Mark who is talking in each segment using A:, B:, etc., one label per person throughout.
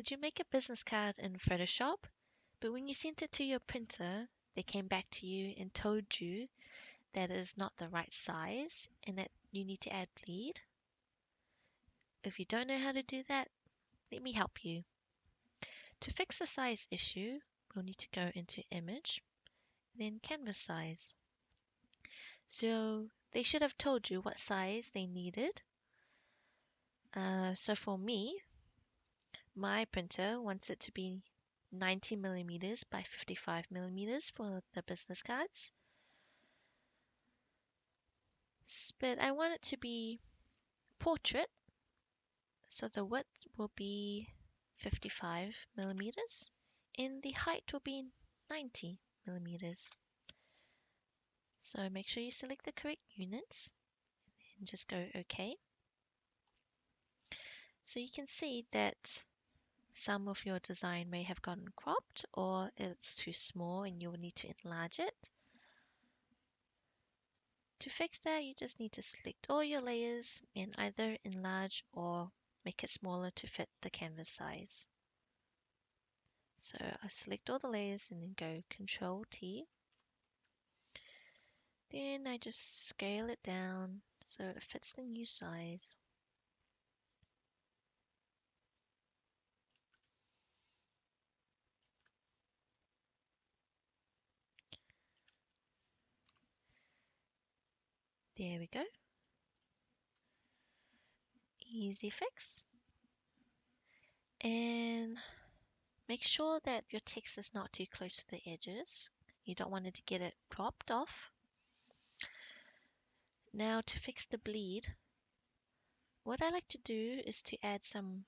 A: Did you make a business card in Photoshop, but when you sent it to your printer, they came back to you and told you that is not the right size and that you need to add bleed? If you don't know how to do that, let me help you. To fix the size issue, we'll need to go into Image, then Canvas Size. So they should have told you what size they needed. So for me, my printer wants it to be 90 millimeters by 55 millimeters for the business cards. But I want it to be portrait, so the width will be 55 millimeters and the height will be 90 millimeters. So make sure you select the correct units and just go OK. So you can see that some of your design may have gotten cropped or it's too small and you will need to enlarge it. To fix that, you just need to select all your layers and either enlarge or make it smaller to fit the canvas size. So I select all the layers and then go Control T. Then I just scale it down so it fits the new size. There we go. Easy fix. And make sure that your text is not too close to the edges. You don't want it to get it cropped off. Now to fix the bleed, what I like to do is to add some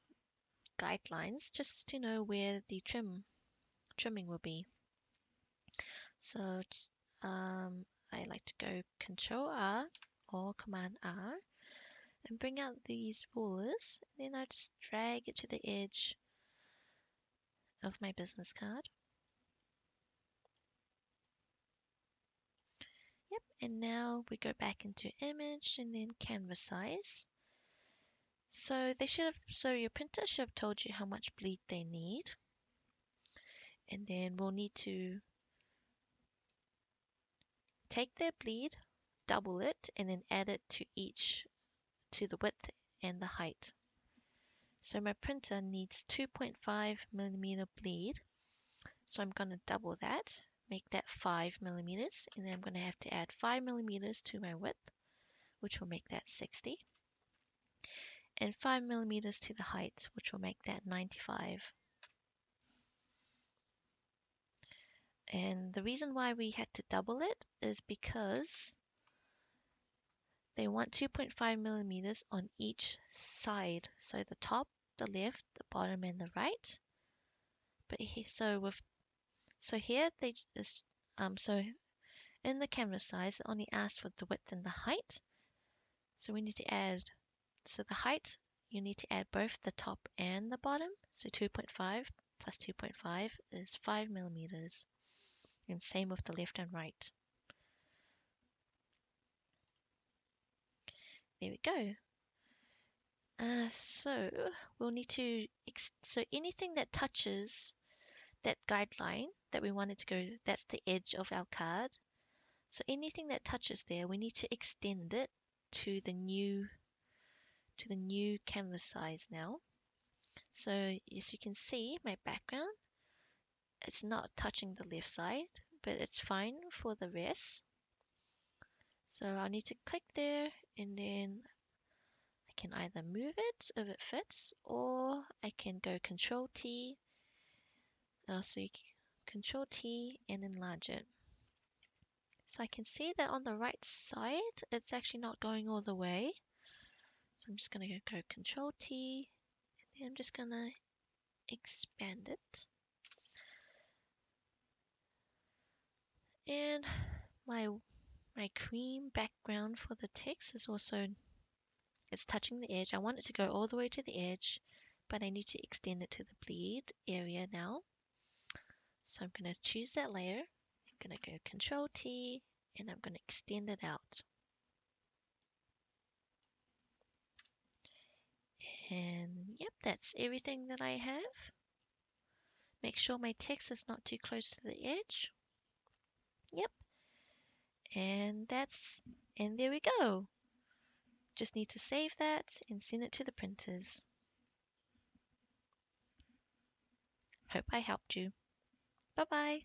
A: guidelines just to know where the trimming will be. So I like to go Control R or Command R and bring out these rulers. Then I just drag it to the edge of my business card. Yep, and now we go back into Image and then Canvas Size. So your printer should have told you how much bleed they need. And then we'll need to take their bleed, double it, and then add it to the width and the height. So my printer needs 2.5 millimeter bleed. So I'm going to double that, make that 5 millimeters, and then I'm going to have to add 5 millimeters to my width, which will make that 60, and 5 millimeters to the height, which will make that 95. And the reason why we had to double it is because they want 2.5 millimeters on each side. So the top, the left, the bottom, and the right. But here they just so in the canvas size it only asked for the width and the height. So we need to add the height, you need to add both the top and the bottom. So 2.5 plus 2.5 is 5 millimeters. And same with the left and right. There we go. So we'll need to, so anything that touches that guideline that we wanted to go, that's the edge of our card. So anything that touches there, we need to extend it to the new canvas size now. So as you can see, my background, it's not touching the left side, but it's fine for the rest. So I need to click there and then I can either move it if it fits, or I can go Control T. Control T and enlarge it. So I can see that on the right side, it's actually not going all the way. So I'm just going to go Control T, and then I'm just going to expand it. And my cream background for the text is also, it's touching the edge. I want it to go all the way to the edge, but I need to extend it to the bleed area now. So I'm going to choose that layer. I'm going to go Control T, and I'm going to extend it out. And yep, that's everything that I have. Make sure my text is not too close to the edge. Yep. And there we go. Just need to save that and send it to the printers. Hope I helped you. Bye bye.